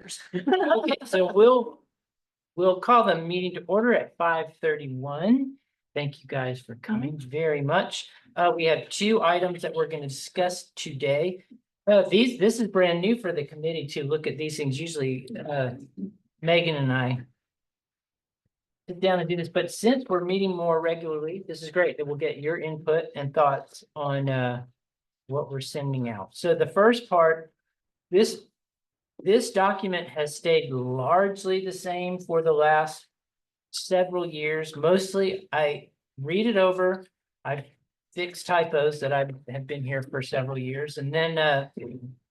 Okay, so we'll call the meeting to order at 5:31. Thank you guys for coming very much. We have two items that we're going to discuss today. This is brand new for the committee to look at these things. Usually, Megan and I sit down and do this, but since we're meeting more regularly, this is great that we'll get your input and thoughts on what we're sending out. So the first part, this document has stayed largely the same for the last several years. Mostly, I read it over, I fix typos that I have been here for several years, and then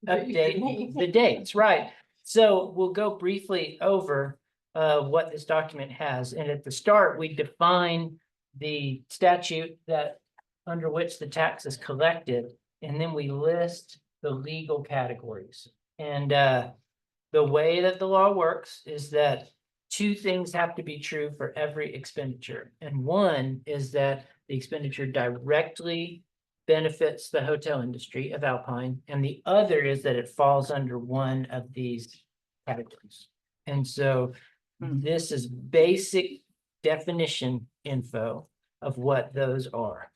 update the dates, right? So we'll go briefly over what this document has. And at the start, we define the statute that under which the tax is collected, and then we list the legal categories. And the way that the law works is that two things have to be true for every expenditure. And one is that the expenditure directly benefits the hotel industry of Alpine, and the other is that it falls under one of these categories. And so this is basic definition info of what those are.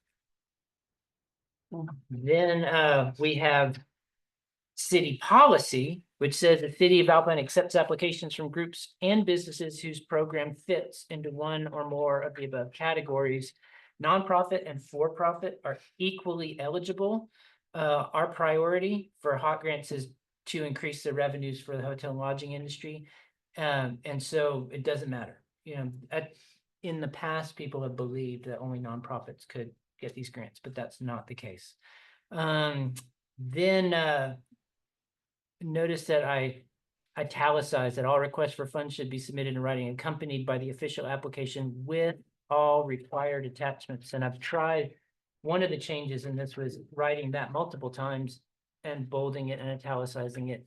Then we have city policy, which says the city of Alpine accepts applications from groups and businesses whose program fits into one or more of the above categories. Nonprofit and for-profit are equally eligible. Our priority for hot grants is to increase the revenues for the hotel and lodging industry. And so it doesn't matter. In the past, people have believed that only nonprofits could get these grants, but that's not the case. Then notice that I italicized that all requests for funds should be submitted in writing accompanied by the official application with all required attachments. And I've tried, one of the changes in this was writing that multiple times and bolding it and italicizing it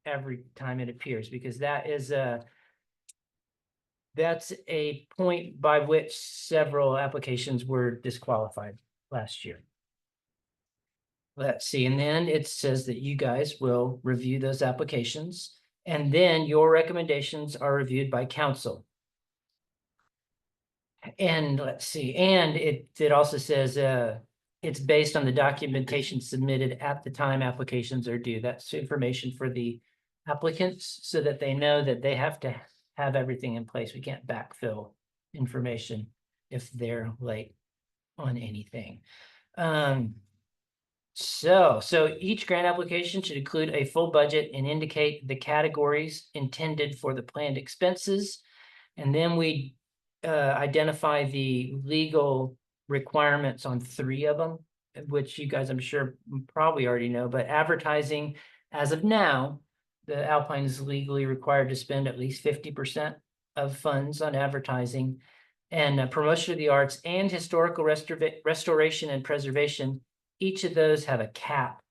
every time it appears, because that's a point by which several applications were disqualified last year. Let's see, and then it says that you guys will review those applications, and then your recommendations are reviewed by council. And let's see, and it also says it's based on the documentation submitted at the time applications are due. That's information for the applicants so that they know that they have to have everything in place. We can't backfill information if they're late on anything. So each grant application should include a full budget and indicate the categories intended for the planned expenses. And then we identify the legal requirements on 3 of them, which you guys, I'm sure, probably already know, but advertising, as of now, the Alpine is legally required to spend at least 50% of funds on advertising, and promotion of the arts and historical restoration and preservation. Each of those have a cap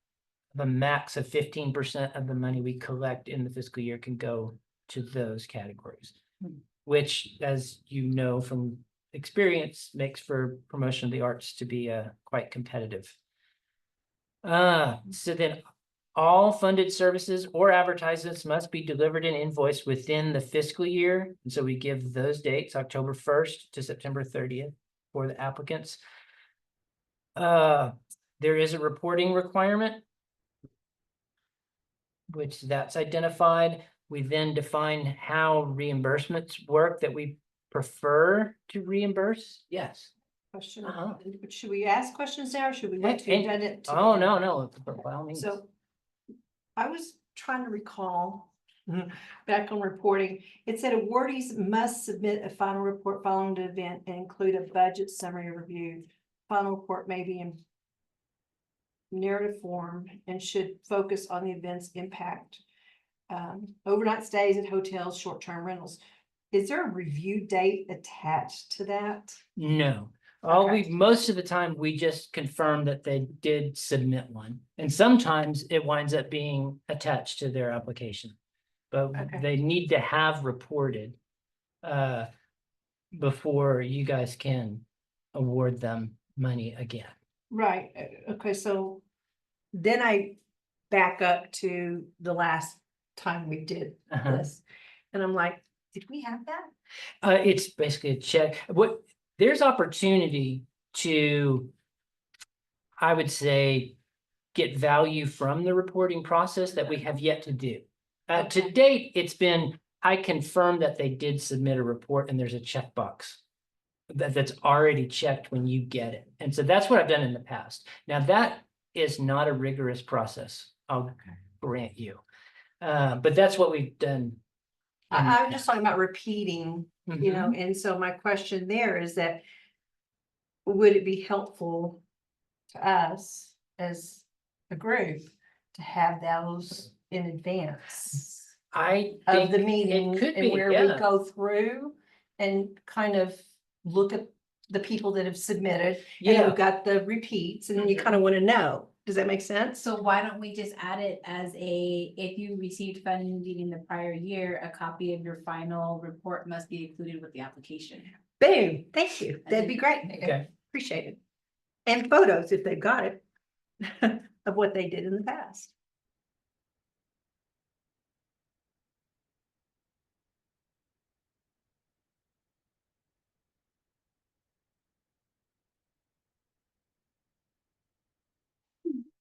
of a max of 15% of the money we collect in the fiscal year can go to those categories, which, as you know from experience, makes for promotion of the arts to be quite competitive. So then all funded services or advertisements must be delivered and invoiced within the fiscal year. And so we give those dates, October 1st to September 30th for the applicants. There is a reporting requirement, which that's identified. We then define how reimbursements work that we prefer to reimburse. Yes. Question. Should we ask questions now, or should we wait till you've done it? Oh, no, by all means. So I was trying to recall back on reporting, it said awardees must submit a final report following the event and include a budget summary review. Final report may be in narrative form and should focus on the event's impact. Overnight stays at hotels, short-term rentals. Is there a review date attached to that? No. Okay. Most of the time, we just confirm that they did submit one. And sometimes it winds up being attached to their application. But they need to have reported before you guys can award them money again. Right. Okay. So then I back up to the last time we did Uh-huh. this. And I'm like, did we have that? It's basically a check. There's opportunity to, I would say, get value from the reporting process that we have yet to do. To Okay. date, it's been, I confirm that they did submit a report and there's a checkbox that's already checked when you get it. And so that's what I've done in the past. Now, that is not a rigorous process, I'll grant you. But that's what we've done. I'm just talking about repeating, you know, Mhm. and so my question there is that would it be helpful to us as a group to have those in advance I of the think meeting it could and be, where we yeah. go through and kind of look at the people that have submitted, and then Yeah, we've got the repeats, and then you kind of want to know. Does that make sense? So why don't we just add it as if you received funding in the prior year, a copy of your final report must be included with the application. Boom, thank you. That'd be great. okay. Appreciate it. And photos if they've got it of what they did in the past.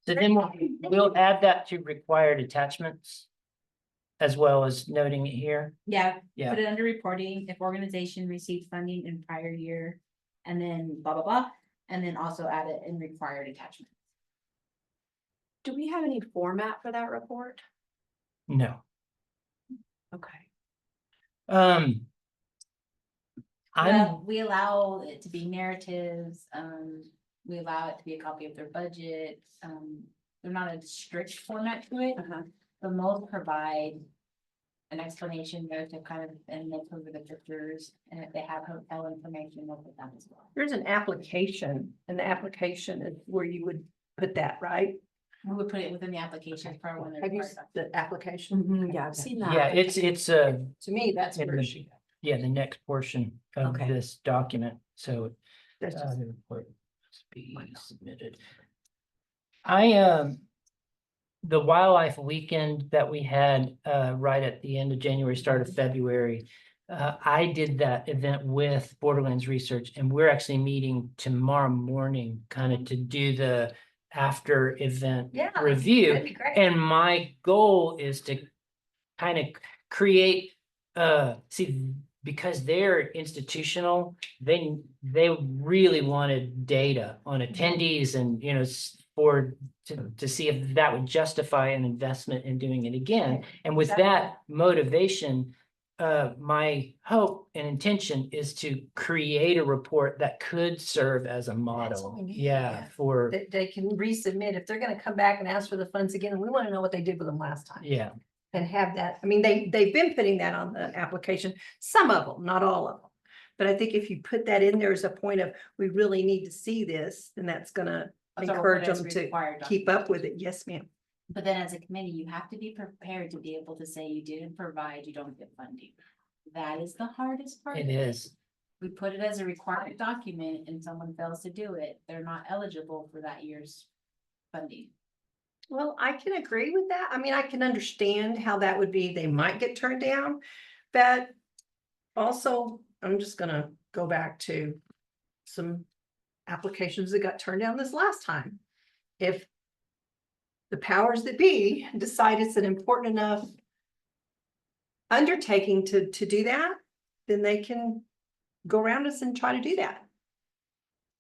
So then we'll add that to required attachments as well as noting it here. Yeah, Yeah. put it under reporting, if organization received funding in prior year, and then blah, blah, blah, and then also add it in required attachment. Do we have any format for that report? No. Okay. I'm, Well, we allow it to be narratives, we allow it to be a copy of their budget, they're not a strict format to it, Uh-huh. but most provide an explanation there to kind of, and they cover the pictures, and if they have hotel information, they'll put that as well. There's an application, and the application is where you would put that, right? We would put it within the application for when they're. Have you part seen of the application? Mhm, yeah, I've seen that. yeah, it's, To me, that's In where the- she. yeah, the next portion of Okay. this document, so. That's just, The report must be submitted. The wildlife weekend that we had, right at the end of January, start of February. I did that event with Borderlands Research, and we're actually meeting tomorrow morning, kind of to do the after event yeah, review. that'd be great. And my goal is to kind of create, see, because they're institutional, they really wanted data on attendees and, you know, to see if that would justify an investment in doing it again. And with that motivation, my hope and intention is to create a report that could serve as a what model. we need, Yeah, yeah. for, They can resubmit if they're gonna come back and ask for the funds again, and we want to know what they did with them last time. yeah, And have that, I mean, they've been putting that on the application, some of them, not all of them. But I think if you put that in there as a point of, we really need to see this, then that's gonna So we'll encourage put it as them to required keep up with it. Yes, ma'am. But then as a committee, you have to be prepared to be able to say you didn't provide, you don't get funding. That is the hardest part. it of is. We put it as a required document and someone fails to do it, they're not eligible for that year's funding. Well, I can agree with that. I mean, I can understand how that would be, they might get turned down. But also, I'm just gonna go back to some applications that got turned down this last time. If the powers that be decide it's an important enough undertaking to do that, then they can go around us and try to do that.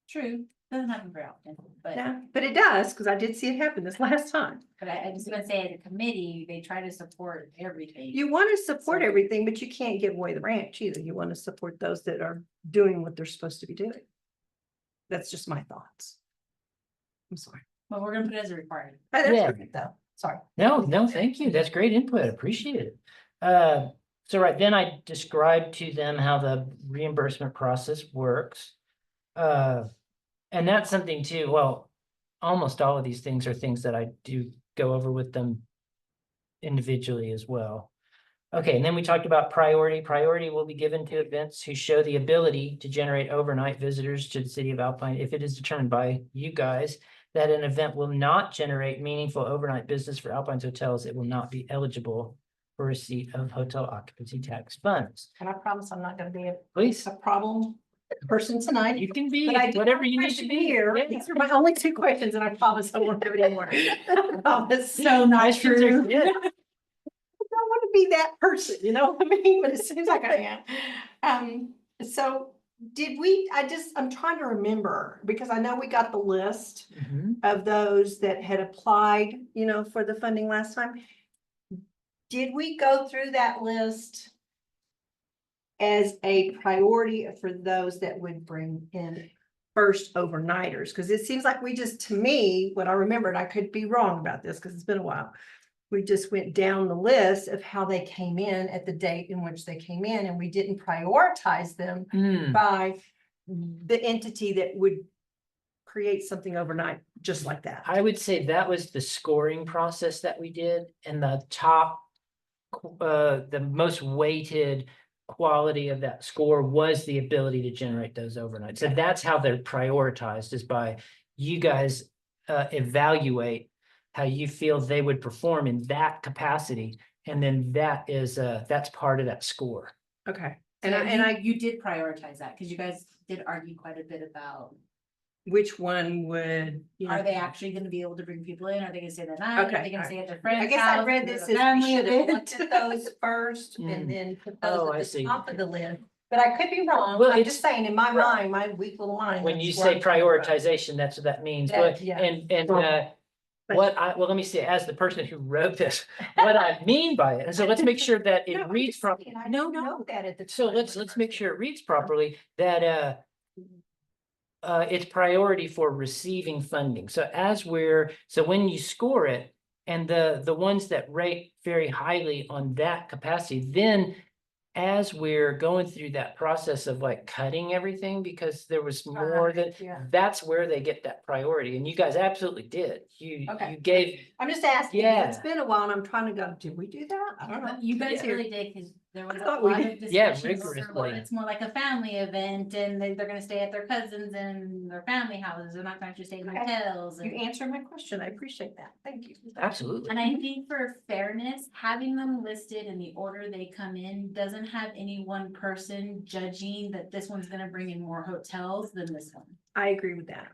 True, doesn't happen very often, but, Yeah, but it does, because I did see it happen this last time. but I just want to say as a committee, they try to support everything. You want to support So- everything, but you can't give away the ranch either. You want to support those that are doing what they're supposed to be doing. That's just my thoughts. I'm sorry. But we're gonna put it as a required. That's Yeah. perfect, though. Sorry. No, thank you. That's great input. Appreciate it. So right then I described to them how the reimbursement process works. And that's something too, well, almost all of these things are things that I do go over with them individually as well. Okay, and then we talked about priority. Priority will be given to events who show the ability to generate overnight visitors to the city of Alpine if it is determined by you guys that an event will not generate meaningful overnight business for Alpine's hotels, it will not be eligible for receipt of hotel occupancy tax funds. And I promise I'm not gonna be Please, a problem person tonight. you can be But I do whatever have a you need to question be. here. Yeah. These are my only two questions, and I promise I won't have any more. I promise. So not Questions are true. good. I don't want to be that person, you know what I mean? But it seems like I am. So I'm trying to remember, because I know we got the list Mhm. of those that had applied, for the funding last time. Did we go through that list as a priority for those that would bring in first overnighters? Because it seems like to me, what I remembered, I could be wrong about this because it's been a while. We just went down the list of how they came in at the date in which they came in, and we didn't prioritize them Mm. by the entity that would create something overnight, just like that. I would say that was the scoring process that we did, and the top, the most weighted quality of that score was the ability to generate those overnight. So Okay. that's how they're prioritized, is by you guys evaluate how you feel they would perform in that capacity. And then that's part of that score. Okay. You did prioritize that, because you guys did argue quite a bit about, Which one would, are they actually gonna be able to bring people in? Are they gonna stay the night? Are Okay, they gonna alright. stay at their friend's I guess house? I read Is this it as a family we should have event? looked at those first Mm. and then put Oh, those I at see. the top of the list. But I could be wrong. Well, I'm it's- just saying, in my mind, my weak little mind. When you that's where say I'm coming from. prioritization, that's what that means. That- But, yeah. and But- let me say, as the person who wrote this, what I mean by it. And so let's make sure that No, it I'm reads just properly. saying, I No, didn't no. know that at the So time let's when I make first sure it reads properly, that it's priority for receiving funding. So when you score it, and the ones that rate very highly on that capacity, then as we're going through that process of like cutting everything, because there was more that, yeah. that's where they get that priority. And you guys absolutely did. Okay. You gave, I'm just asking, Yeah. it's been a while and I'm trying to go, did we do that? I don't know. You guys Yeah. really did, because there was I a thought we lot did. of Yeah, discussions over, well, rigorously. it's more like a family event, and they're gonna stay at their cousins and their family houses, they're not gonna just stay in Okay. hotels. You And answered my question. I appreciate that. Thank you. absolutely. I think for fairness, having them listed in the order they come in doesn't have any one person judging that this one's gonna bring in more hotels than this one. I agree with that.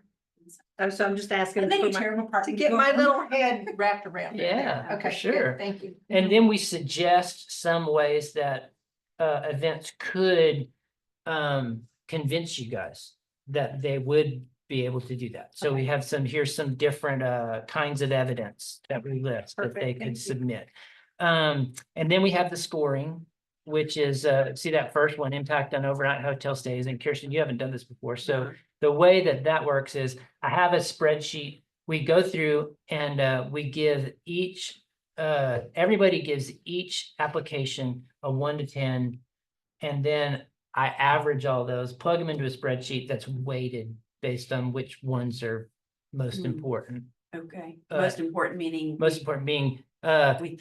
So I'm just asking And then for you tear them apart. to and get go my from little there. head wrapped around it. Yeah, for Okay, good. sure. Thank you. And then we suggest some ways that events could convince you guys that they would be able to do that. So we have here's some different kinds of evidence that we list that Perfect, they thank could you. submit. And then we have the scoring, which is see that first one, impact on overnight hotel stays. And Kirsten, you haven't done this before. So the way that works is I have a spreadsheet. We go through and we give each everybody gives each application a 1 to 10, and then I average all those, plug them into a spreadsheet that's weighted based on which ones are most Hmm. important. Okay, Uh, most important meaning. Most important being We,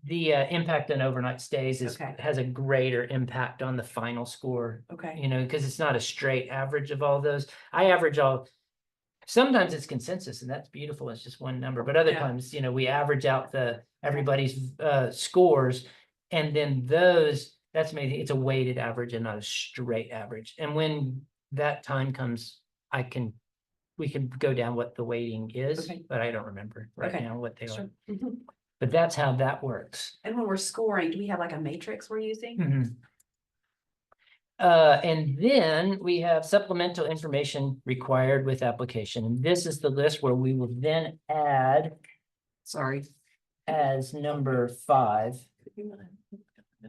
the impact on overnight stays Okay. has a greater impact on the final score. okay, You know, because it's not a straight average of all those. I average all. Sometimes it's consensus, and that's beautiful. It's just one number. But other Yeah. times, we average out everybody's scores, and then that's maybe it's a weighted average and not a straight average. And when that time comes, we can go down what the weighting is, Okay. but I don't remember right Okay. now what they are. sure. Mhm. But that's how that works. And when we're scoring, do we have like a matrix we're using? Mhm. And then we have supplemental information required with application. And this is the list where we will then add Sorry. as number 5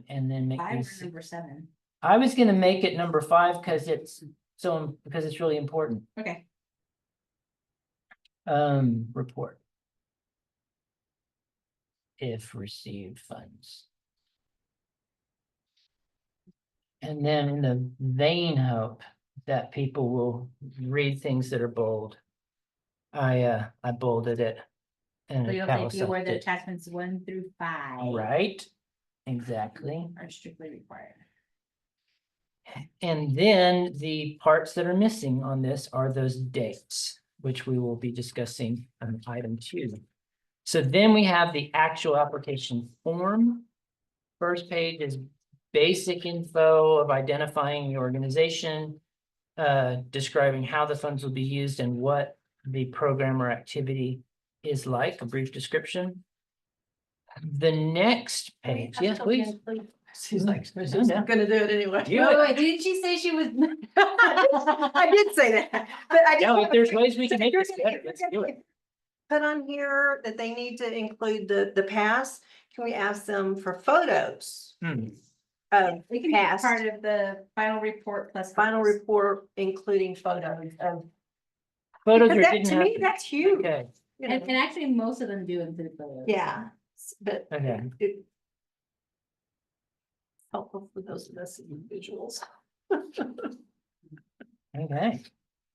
and then make I this. remember 7. I was gonna make it number 5 because it's really important. Okay. Report. If received funds. And then in the vain hope that people will read things that are bold, I bolded it. And So you'll say, be italicized aware that it. attachments 1 through 5. Right, exactly. Are strictly required. And then the parts that are missing on this are those dates, which we will be discussing on item 2. So then we have the actual application form. First page is basic info of identifying the organization, describing how the funds will be used and what the program or activity is like, a brief description. The next page, yes, please. She's like, No, she's no. gonna do it anyway. Do Oh, it. wait, didn't she say she was? I did say that, but I. just No, if wanna- there's ways we can So make you're this gonna- better, you're let's gonna do it. Put on here that they need to include the past. Can we ask them for photos Hmm. of It can be past part of the final report plus. final photos. report, including photos of. Photos Because or that, didn't to have. me, that's huge. Okay, you And, know. and actually, most of them do include photos. Yeah, but okay. it. Helpful for those of us individuals. Okay,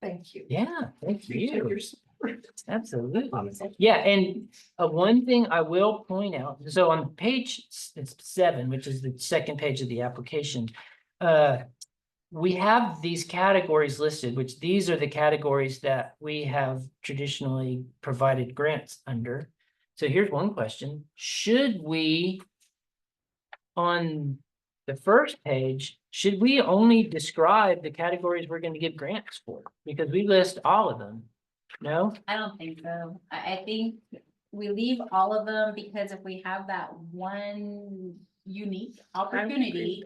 Thank you. yeah, thank Appreciate you. your support. Absolutely. Yeah, and one thing I will point out, so on page 7, which is the second page of the application. We have these categories listed, which these are the categories that we have traditionally provided grants under. So here's one question: should we, on the first page, should we only describe the categories we're going to give grants for? Because we list all of them. No? I don't think so. I think we leave all of them because if we have that one unique opportunity,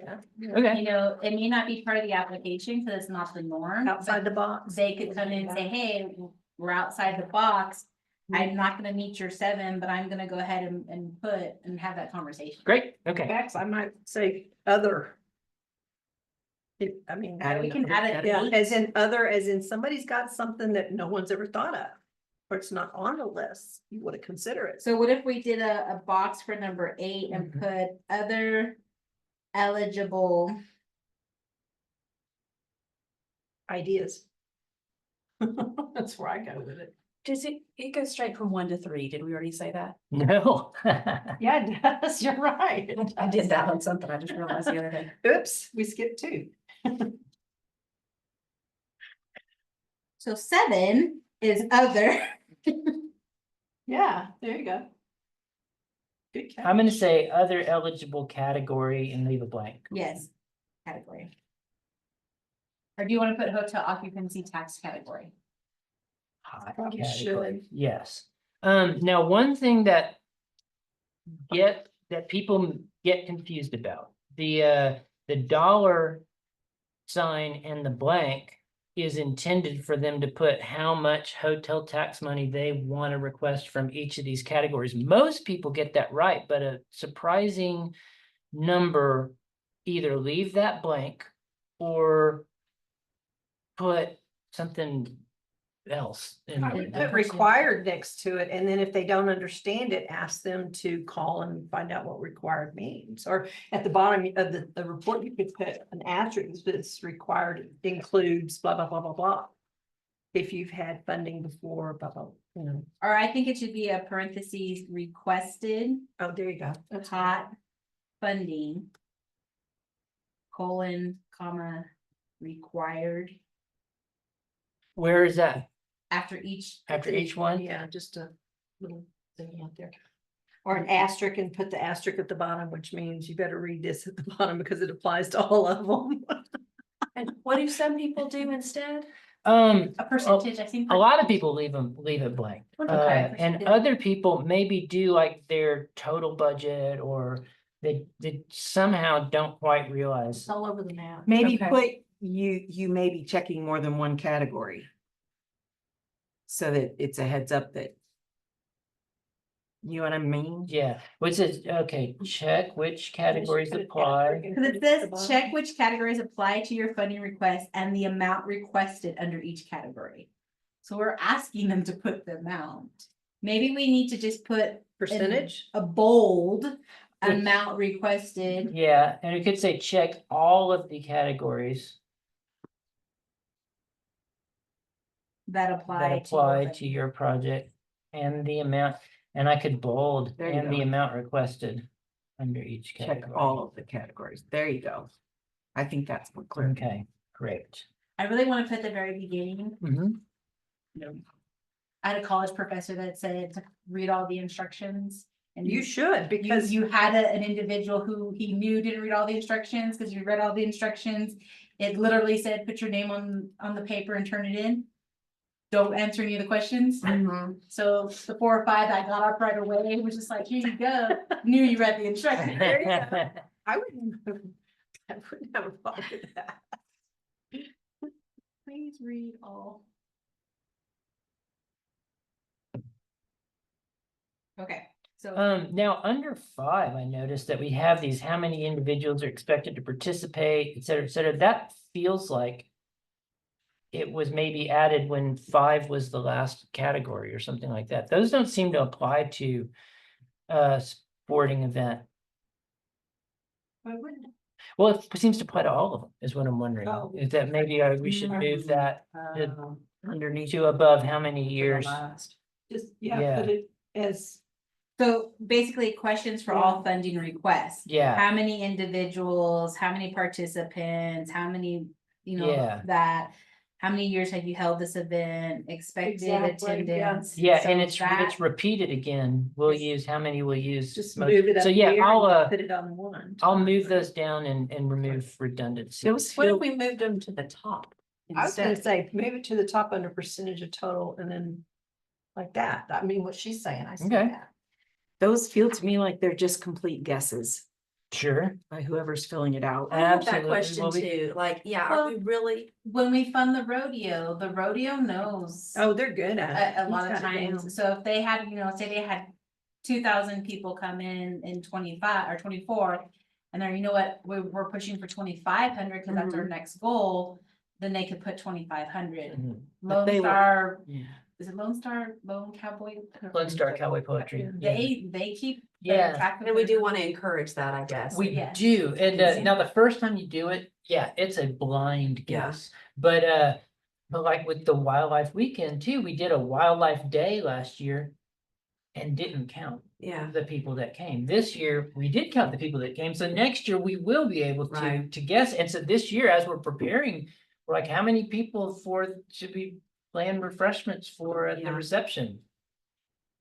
Okay. you know, it may not be part of the application because it's not the norm. Outside but the box. They could come in and say, hey, we're outside the box. I'm not gonna meet your 7, but I'm gonna go ahead and put and have that conversation. Great, okay. Facts, I might say other. I mean. We can add it. Yeah, as in other, as in somebody's got something that no one's ever thought of. Or it's not on the list, you want to consider it. So what if we did a box for number 8 and Mhm. put other eligible, Ideas. That's where I go with it. Does it goes straight from 1 to 3? Did we already say that? No. Yeah, it does, you're right. I did that on something. I just realized the other day. Oops, we skipped 2. so 7 is other. Yeah, there you go. Good catch. I'm gonna say other eligible category and leave a blank. Yes, category. Or do you want to put hotel occupancy tax category? Hot Probably category, should. yes. Now, one thing that people get confused about, the dollar sign and the blank is intended for them to put how much hotel tax money they want to request from each of these categories. Most people get that right, but a surprising number either leave that blank or put something else in I would there. put required next to it, and then if they don't understand it, ask them to call and find out what required means. Or at the bottom of the report, you could put an asterisk that's required includes blah, blah, blah, blah, blah. If you've had funding before, blah, blah, you know. Or I think it should be a parentheses requested Oh, there you go. That's hot funding. Colon, comma, required Where is that? after each. After each one? Yeah, just a little thing out there. Or an asterisk and put the asterisk at the bottom, which means you better read this at the bottom because it applies to all of them. And what do some people do instead? A percentage, I think. A lot of people leave it blank. Okay. And other people maybe do like their total budget, or they somehow don't quite realize. It's all over the map. Maybe Okay. put you may be checking more than one category. So that it's a heads up that. You know what I mean? Yeah, which is, okay, check which categories Put an apply. asterisk and Cause put it at the says bottom. check which categories apply to your funding request and the amount requested under each category. So we're asking them to put the amount. Maybe we need to just put Percentage? a bold amount requested. Yeah, and it could say check all of the categories That that apply. apply to your project and the amount, and I could bold There you and the go. amount requested under each Check category. all of the categories. There you go. I think that's more clear. Okay, great. I really want to put the very beginning, Mhm. I had a college professor that said to read all the instructions. And You should, because you had an individual who he knew didn't read all the instructions, because you read all the instructions. It literally said, put your name on the paper and turn it in. Don't answer any of the questions. So the 4 or 5 that got up right away was just like, here you go, knew you read the instructions. There you go. I wouldn't have a problem with that. Please read all. Okay, so. Now, under 5, I noticed that we have these, how many individuals are expected to participate, et cetera, et cetera. That feels like it was maybe added when 5 was the last category or something like that. Those don't seem to apply to a sporting event. I wouldn't. Well, it seems to apply to all of them, is what I'm wondering. Oh. Is that maybe we should move that Underneath. to above how many years? Just, Yeah. put it as, So basically, questions for all funding requests. Yeah, How many individuals, how many participants, how many, Yeah. that. How many years have you held this event, expected Exactly, yeah. attendance? yeah, So and it's that- repeated again. We'll Yes. use, how many we'll use. just most- move it up So yeah, here I'll and put it on one. I'll move those down and remove redundancy. Those What if feel, we moved them to the top? I was gonna instead? say, move it to the top under percentage of total and then like that. I mean, what she's saying, I see Okay. that. those feel to me like they're just complete guesses Sure. by whoever's filling it out. I have that Absolutely. question Well, we- too, like, yeah, Well- are we really? When we fund the rodeo knows. Oh, they're good at it. A lot He's of got it down. times, so if they had, say they had 2,000 people come in 25 or 24. And they're, you know what, we're pushing for 2,500 because that's our next goal, then they could put 2,500. Mhm. Lone they were- Star, Yeah. is it Lone Star, Lone Cowboy? Lone Star Cowboy Poetry. Yeah. They keep. Yeah. track of And we their- do want to encourage that, I guess. We Yes. do, and Yes. now the first time you do it, yeah, it's a blind Yeah. guess. But like with the wildlife weekend too, we did a wildlife day last year. And didn't count Yeah, the people that came. This year, we did count the people that came, so next year we will be able Right. to guess. And so this year, as we're preparing, we're like, how many people should we plan refreshments for at the Yeah. reception?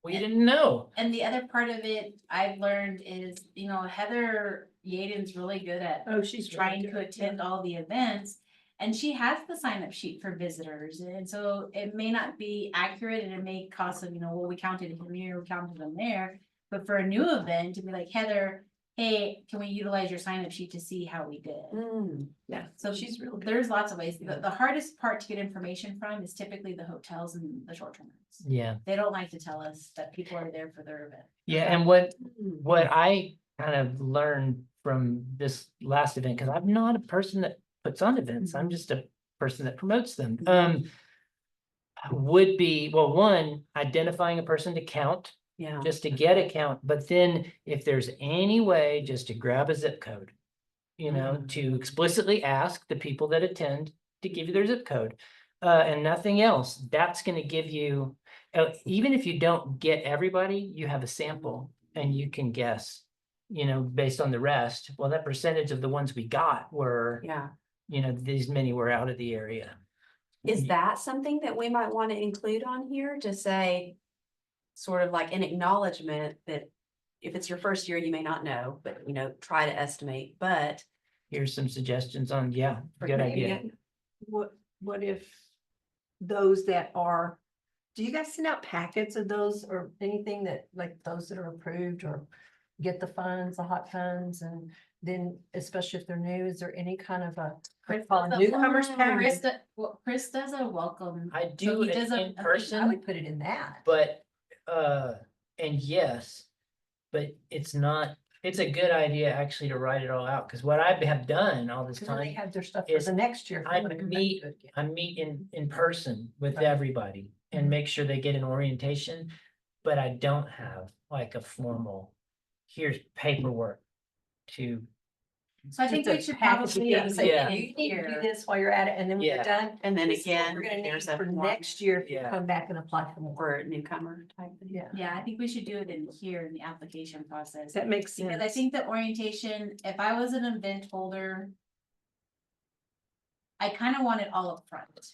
We didn't know. And the other part of it I've learned is, Heather Yaden's really good at Oh, she's trying to attend all the events. And she has the sign up sheet for visitors. And so it may not be accurate and it may cost them, well, we counted him here, we counted them there. But for a new event, to be like, Heather, hey, can we utilize your sign up sheet to see how we did? Yeah, So she's real good. there's lots of ways. The hardest part to get information from is typically the hotels and the short term rentals. Yeah, They don't like to tell us that people are there for their event. yeah, and what I kind of learned from this last event, because I'm not a person that puts on events, I'm just a person that promotes them. Would be, well, one, identifying a person to count, yeah. just to get a count, but then if there's any way just to grab a zip code. To explicitly ask the people that attend to give you their zip code, and nothing else, that's gonna give you, even if you don't get everybody, you have a sample and you can guess. Based on the rest, well, that percentage of the ones we got were, Yeah. these many were out of the area. Is that something that we might want to include on here to say, sort of like an acknowledgement that if it's your first year, you may not know, but try to estimate, but. Here's some suggestions on, yeah, good idea. What if those that are, do you guys send out packets of those or anything that, like those that are approved or get the funds, the hot funds, and then especially if they're new, is there any kind of a newcomers packet? Chris does a welcome. I So do he it does a- in I person. I would put it in that. But, and yes, but it's not, it's a good idea actually to write it all out, because what I have done all this Cause then they time, have their stuff for is the next year. if they I wanna come back to meet- it again. I meet in person with Right. everybody and Mhm. make sure they get an orientation. But I don't have like a formal, here's paperwork to, So I think Just we a should package probably. together, say, Yeah. You need to do this while you're at it, and then when Yeah. you're done. And then this is what again, We're gonna need there's a for form. next year if you Yeah. come back and apply for more. For a newcomer type thing. Yeah, Yeah, I think we should do it in here in the application process. that makes Because I sense. think the orientation, if I was an event holder. I kind of want it all up front.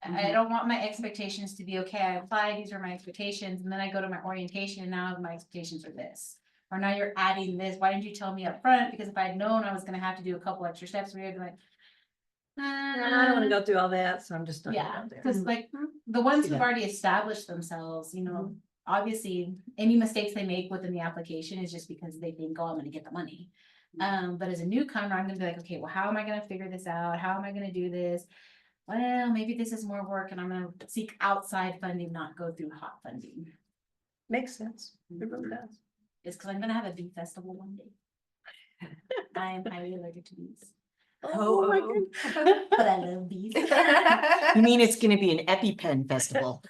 I don't want my expectations to be, okay, I applied, these are my expectations, and then I go to my orientation and now my expectations are this. Or now you're adding this, why didn't you tell me up front? Because if I'd known I was gonna have to do a couple extra steps, we would be like. I don't wanna go through all that, so I'm just not Yeah, gonna go there. because like the ones See who've that. already established themselves, obviously, any mistakes they make within the application is just because they think, oh, I'm gonna get the money. But as a newcomer, I'm gonna be like, okay, well, how am I gonna figure this out? How am I gonna do this? Well, maybe this is more work and I'm gonna seek outside funding, not go through hot funding. Makes sense. It really does. It's because I'm gonna have a bee festival one day. I am highly allergic to bees, Oh, my goodness. but I love bees. You mean it's gonna be an EpiPen festival?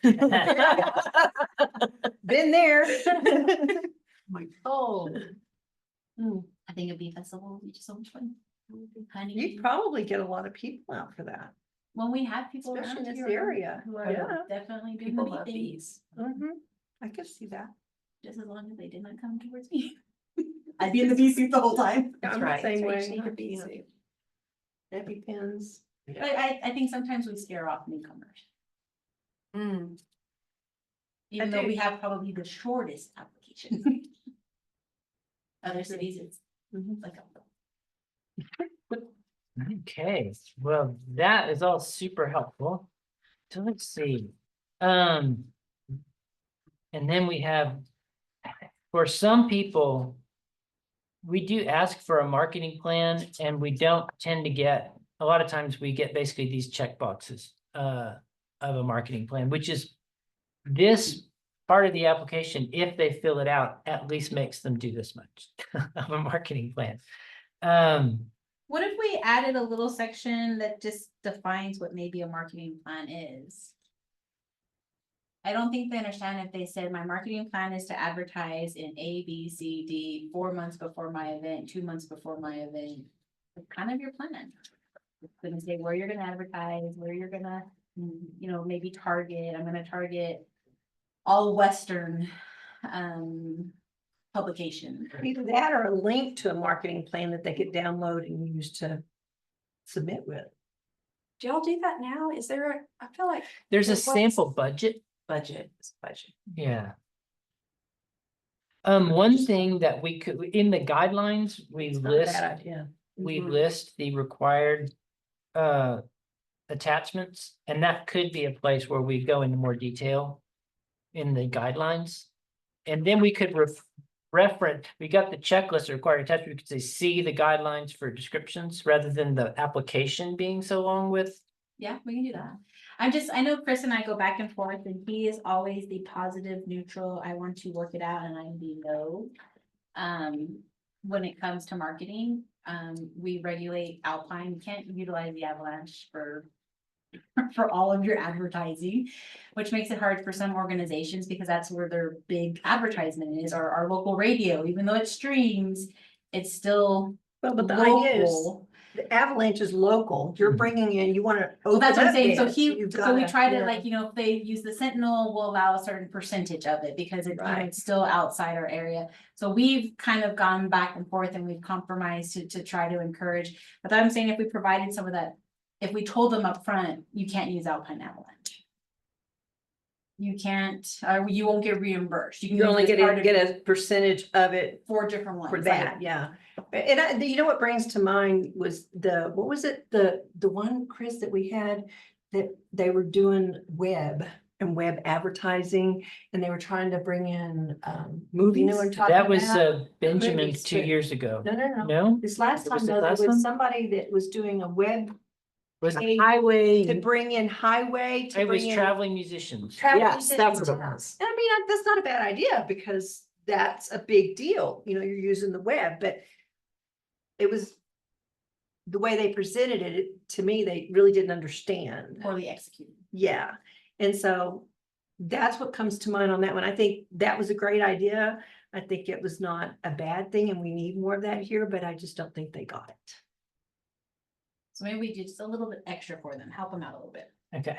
Been there. Oh. I think a bee festival would be just so much fun. Honey. You'd probably get a lot of people out for that. When we have people Especially around in this here area. who are Yeah. definitely doing People the love thing, bees. I could see that. just as long as they did not come towards me. I'd be in the bee suit the whole time. That's I'm the right. same That's why you way. need your bee suit. EpiPens. But I think sometimes we scare off newcomers, Mm. even I though do. we have probably the shortest application. Other cities, it's like Okay, well, that is all super helpful. So let's see. And then we have, for some people, we do ask for a marketing plan and we don't tend to get, a lot of times we get basically these check boxes of a marketing plan, which is this part of the application, if they fill it out, at least makes them do this much of a marketing plan. what if we added a little section that just defines what maybe a marketing plan is? I don't think they understand if they said my marketing plan is to advertise in A, B, C, D, 4 months before my event, 2 months before my event. It's kind of your plan. It's gonna say where you're gonna advertise, where you're gonna, maybe target. I'm gonna target all Western publication. Either that or a link to a marketing plan that they could download and use to submit with. Do y'all do that now? Is there, I feel like there's a What's- sample budget. budget is budget. Yeah. One thing that we could, in the guidelines, we It's not a list, bad idea. we Mhm. list the required attachments, and that could be a place where we go into more detail in the guidelines. And then we could reference, we got the checklist of required attachments, we could say, see the guidelines for descriptions rather than the application being so long with. Yeah, we can do that. I know Chris and I go back and forth and he is always the positive, neutral, I want to work it out, and I'm the no. When it comes to marketing, we regulate Alpine, can't utilize the Avalanche for all of your advertising, which makes it hard for some organizations because that's where their big advertisement is, or our local radio, even though it streams, it's still Well, but the idea is, local. the Avalanche is local. You're Mhm. bringing in, you wanna. Well, that's what I'm saying. So open up bids. so we gotta- try to yeah. if they use the Sentinel, we'll allow a certain percentage of it because Right. it's still outside our area. So we've kind of gone back and forth and we've compromised to try to encourage. But I'm saying if we provided some of that, if we told them up front, you can't use Alpine Avalanche. You can't, you won't get reimbursed. You can You're only use it as part gonna of get a percentage of it 4 different ones. for like- that, yeah. And you know what brings to mind was what was it, the one, Chris, that we had, that they were doing web and web advertising, and they were trying to bring in, movies. You know what I'm talking That was about? Benjamin Movies, 2 but- years ago. No. No? This last Was time, it though, there last was time? somebody that was doing a web Was Hey, highway, to bring in highway, to it was bring in. traveling musicians. Yes, that's what it Yeah. was. And I mean, that's not a bad idea because that's a big deal. You're using the web, but it was the way they presented it, to me, they really didn't understand. Poorly executed. Yeah. And so that's what comes to mind on that one. I think that was a great idea. I think it was not a bad thing and we need more of that here, but I just don't think they got it. So maybe we do just a little bit extra for them, help them out a little bit. Okay.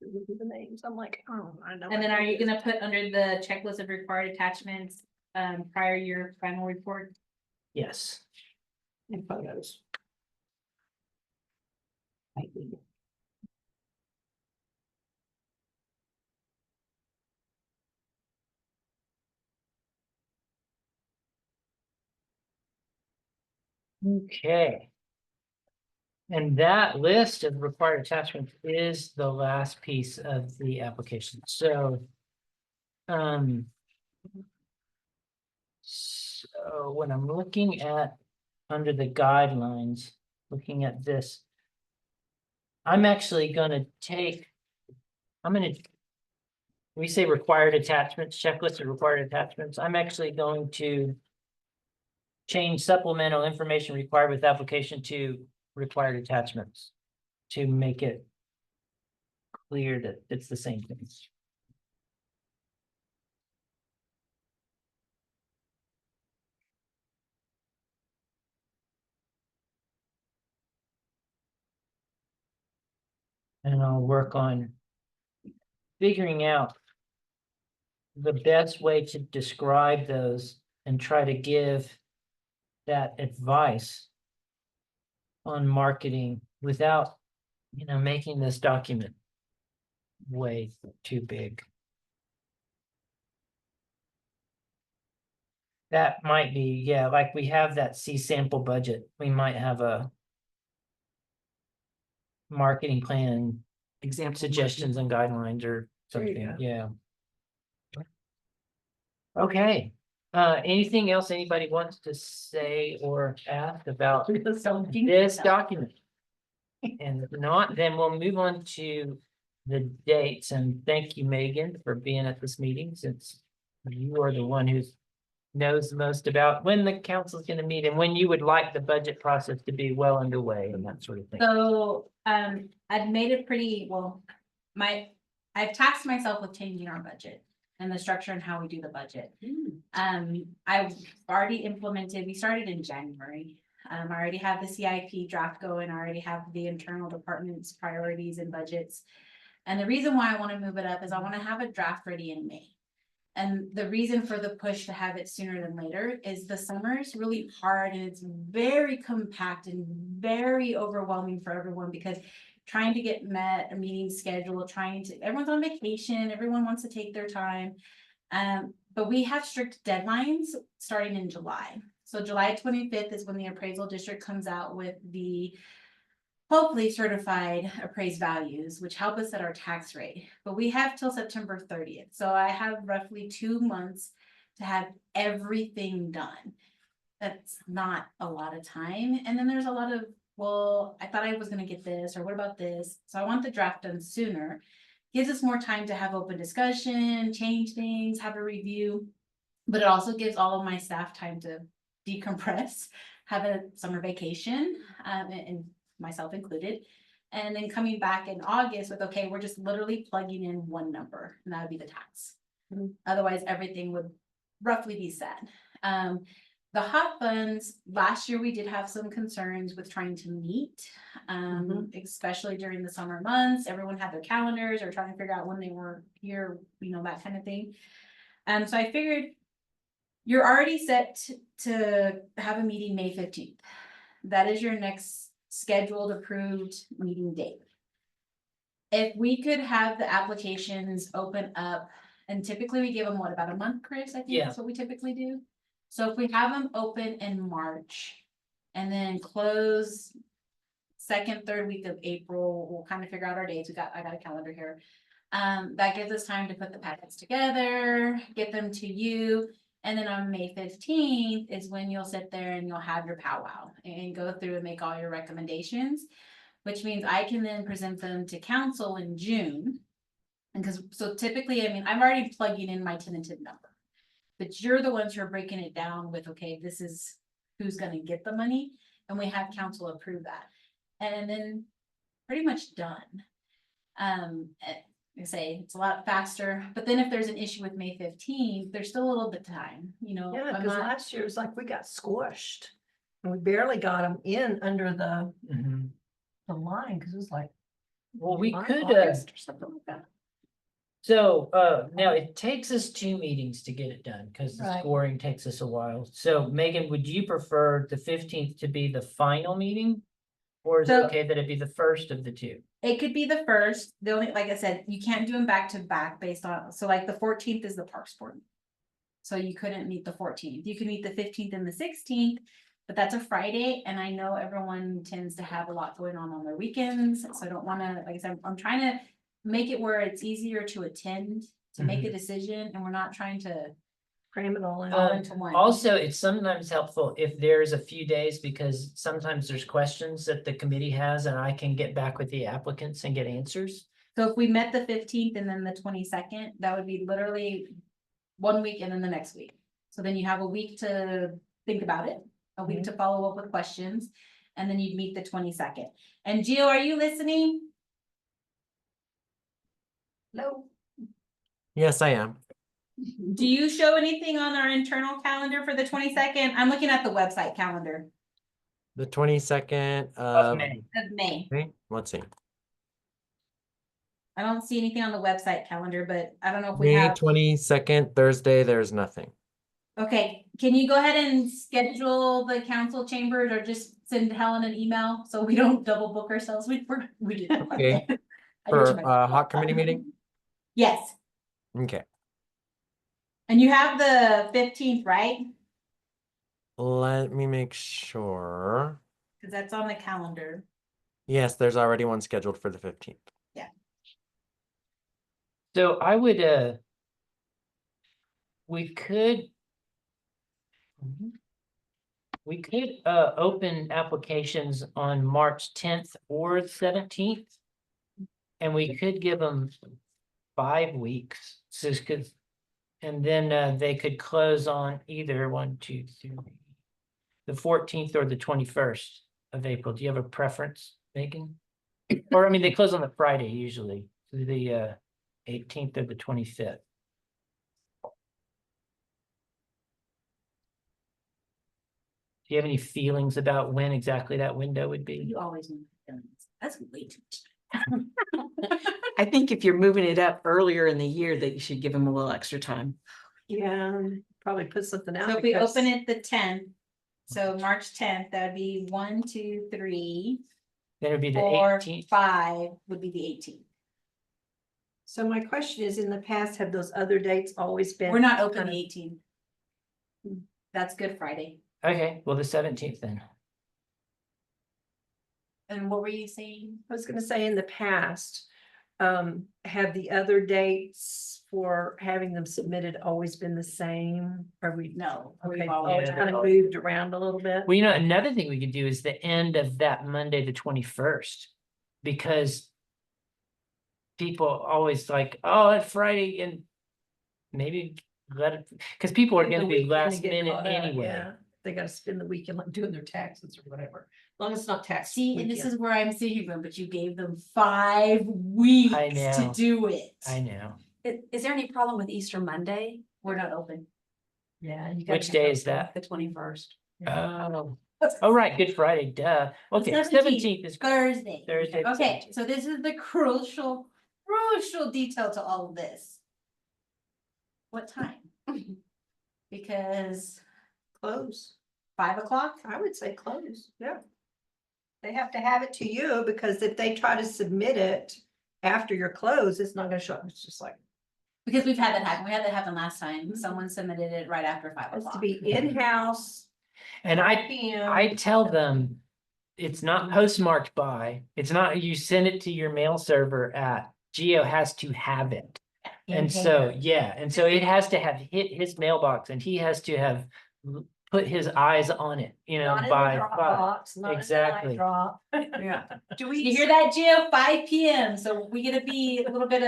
The names, I'm like, oh, I know. And then are you gonna put under the checklist of required attachments, prior year final report? Yes. And photos. Okay. And that list of required attachments is the last piece of the application, so. Um. So when I'm looking at, under the guidelines, looking at this. I'm actually gonna take. I'm gonna. We say required attachments, checklist of required attachments, I'm actually going to. Change supplemental information required with application to required attachments. To make it. Clear that it's the same thing. And I'll work on. Figuring out. The best way to describe those and try to give. That advice. On marketing without, making this document. Way too big. That might be, yeah, like we have that C sample budget, we might have a. Marketing plan, Example. suggestions and guidelines or There you something, go. yeah. Okay, anything else anybody wants to say or ask about this document? And if not, then we'll move on to the dates, and thank you, Megan, for being at this meeting, since you are the one who's knows the most about when the council's gonna meet and when you would like the budget process to be well underway and that sort of thing. So, I've made it pretty, well, I've tasked myself with changing our budget and the structure and how we do the budget. I've already implemented, we started in January. I already have the CIP draft going, I already have the internal department's priorities and budgets. And the reason why I want to move it up is I want to have a draft ready in May. And the reason for the push to have it sooner than later is the summer is really hard and it's very compact and very overwhelming for everyone because trying to get a meeting scheduled, everyone's on vacation, everyone wants to take their time. But we have strict deadlines starting in July. So July 25th is when the appraisal district comes out with the hopefully certified appraised values, which help us set our tax rate. But we have till September 30th. So I have roughly 2 months to have everything done. That's not a lot of time. And then there's a lot of, well, I thought I was gonna get this, or what about this? So I want the draft done sooner. Gives us more time to have open discussion, change things, have a review. But it also gives all of my staff time to decompress, have a summer vacation, and myself included. And then coming back in August with, okay, we're just literally plugging in one number, and that would be the tax. Otherwise, everything would roughly be set. The hot funds, last year we did have some concerns with trying to meet, especially during the summer months. Everyone had their calendars or trying to figure out when they were here, that kind of thing. So I figured you're already set to have a meeting May 15th. That is your next scheduled approved meeting date. If we could have the applications open up, and typically we give them what, about a month, Chris? I think Yeah. that's what we typically do. So if we have them open in March and then close second, third week of April, we'll kind of figure out our dates. I got a calendar here. That gives us time to put the packets together, get them to you. And then on May 15th is when you'll sit there and you'll have your powwow and go through and make all your recommendations, which means I can then present them to council in June. And so typically, I'm already plugging in my tentative number, but you're the ones who are breaking it down with, okay, this is who's gonna get the money, and we have council approve that. And then pretty much done. I say it's a lot faster, but then if there's an issue with May 15th, there's still a little bit of time, Yeah, I'm because not, last year it was like we got squished. And we barely got them in under the line, because it was like Well, we July, could, August or something like that. so, now it takes us 2 meetings to get it done, because the Right. scoring takes us a while. So Megan, would you prefer the 15th to be the final meeting? Or is it So- okay that it be the first of the two? It could be the first, the only, like I said, you can't do them back to back based on, so like the 14th is the Parks Board. So you couldn't meet the 14th, you can meet the 15th and the 16th, but that's a Friday, and I know everyone tends to have a lot going on their weekends, so I don't wanna, like I said, I'm trying to make it where it's easier to attend, to make a decision, and we're not trying to Cram it all in. all into one. Also, it's sometimes helpful if there's a few days, because sometimes there's questions that the committee has, and I can get back with the applicants and get answers. So if we met the 15th and then the 22nd, that would be literally 1 week and then the next week. So then you have a week to think about it, a week to follow up with questions, and then you'd meet the 22nd. And Gio, are you listening? No. Yes, I am. Do you show anything on our internal calendar for the 22nd? I'm looking at the website calendar The 22nd Of of May. of May. May. Let's see. I don't see anything on the website calendar, but I don't know if we May have. 22nd, Thursday, there's nothing. Okay, can you go ahead and schedule the council chambers or just send Helen an email so we don't double book ourselves? We did. Okay. I For did too much. a hot committee meeting? Yes, Okay. and you have the 15th, right? Let me make sure. Cause that's on the calendar. Yes, there's already one scheduled for the 15th. So I would, we could. We could, open applications on March 10th or 17th. And we could give them 5 weeks, so, cause. And then, they could close on either 1, 2, 3. The 14th or the 21st of April. Do you have a preference, Megan? Or, I mean, they close on the Friday usually, the 18th or the 25th. Do you have any feelings about when exactly that window would be? You always know my feelings. That's way too much. I think if you're moving it up earlier in the year, that you should give them a little extra time. Yeah, probably put something out. So if we because- open it the 10th, so March 10th, that would be 1, 2, 3, Then it'd be the 4, 18th. 5 would be the 18th. So my question is, in the past, have those other dates always been? We're not open kind the of- 18th. That's Good Friday. Okay, well, the 17th then. And what were you saying? I was gonna say, in the past, have the other dates for having them submitted always been the same? Are we? No. Okay, we've always always- kind of moved around a little bit? Well, another thing we could do is the end of that Monday, the 21st. Because people always like, oh, it's Friday, and maybe let it, because people are The gonna be weekend to last get minute caught up, anyway. yeah. They gotta spend the weekend like doing their taxes or whatever, as long as it's not tax. See, and this weekend. is where I'm sitting here, but you gave them 5 weeks to know. do it. I know. Is there any problem with Easter Monday, We're not open. Yeah. you gotta Which have day that- is that? the 21st? Oh, right, Good Friday, duh. Okay, 17th is, Thursday. Thursday, Okay, so this is the crucial detail to all of this. What time? Because Close, 5 o'clock? I would say close, yeah. They have to have it to you, because if they try to submit it after your close, it's not gonna show up, it's just like, Because we've had that happen. We had that happen last time. Someone submitted it right after 5 it's to o'clock. be in-house. and 5 PM. I tell them, it's not postmarked by, it's not, you send it to your mail server at, Geo has to have it. And so, yeah, and so it has to have hit his mailbox, and he has to have put his eyes on it, Not in the by 5. Dropbox, not in the Exactly. iDrop. Yeah. Do You hear that, Gio? 5 PM. So we gotta be a little bit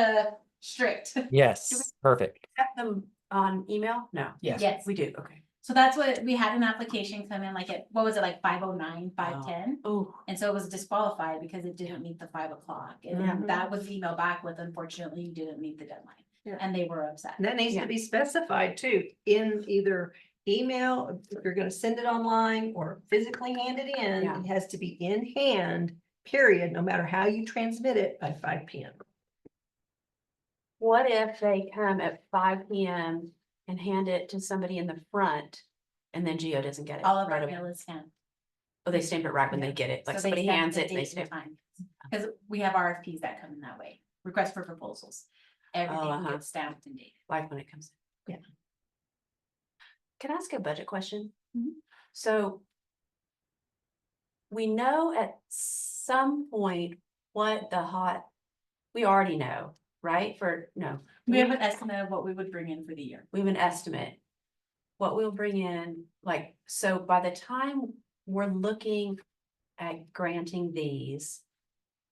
strict. Yes, perfect. Have them on email? No. Yes. Yes. We do, okay. So that's what we had an application come in like at, what was it, like 5:09, 5:10? Oh, And so it was disqualified because it didn't meet the 5 o'clock. And Mhm. that was emailed back with, unfortunately, you didn't meet the deadline. Yeah. And they were upset. And that needs Yeah. to be specified too, in either email, if you're gonna send it online or physically hand it in, Yeah. it has to be in hand period, no matter how you transmit it, by 5 p.m. What if they come at 5 p.m. and hand it to somebody in the front and then Geo doesn't get it? All of right our away? mail is stamped. Oh, they stamp it right when they get it, like So they somebody stamp hands the it, they date stamp. and time. Cause we have RFPs that come in that way, request for proposals. Everything uh-huh. gets stamped and dated. Like when it comes. Yeah. Can I ask a budget question? Mhm. So. We know at some point what we already know, right? We have an estimate of what we would bring in for the year. We have an estimate. What we'll bring in, like, so by the time we're looking at granting these.